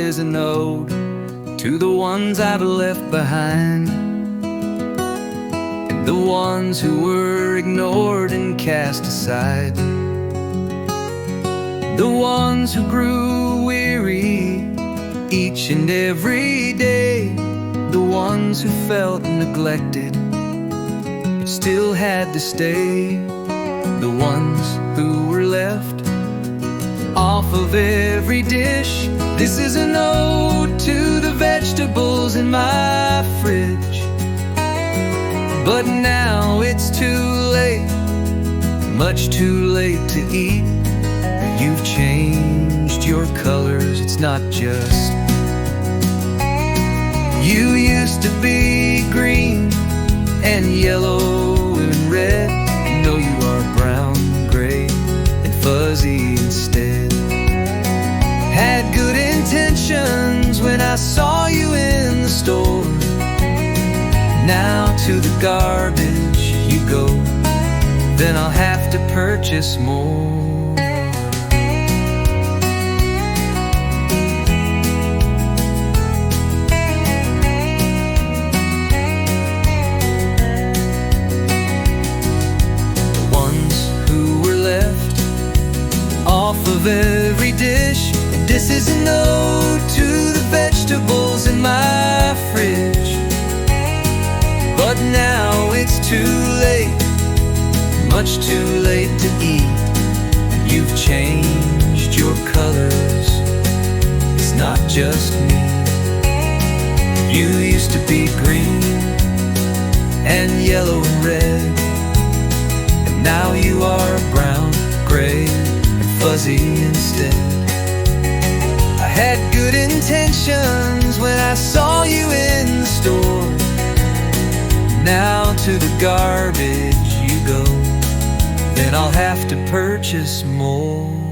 is an ode to the ones I've left behind, and the ones who were ignored and cast aside, the ones who grew weary each and every day, the ones who felt neglected still had to stay, the ones who were left off of every dish. This is an ode to the vegetables in my fridge. But now it's too late, much too late to eat. You've changed your colors, it's not just. You used to be green and yellow and red. No, you are brown, gray, and fuzzy instead. Had good intentions when I saw you in the store. Now to the garbage you go, then I'll have to purchase more. Off of every dish, and this is an ode to the vegetables in my fridge. But now it's too late, much too late to eat. You've changed your colors, it's not just me. You used to be green and yellow and red, and now you are brown, gray, fuzzy instead. I had good intentions when I saw you in the store. Now to the garbage you go, then I'll have to purchase more.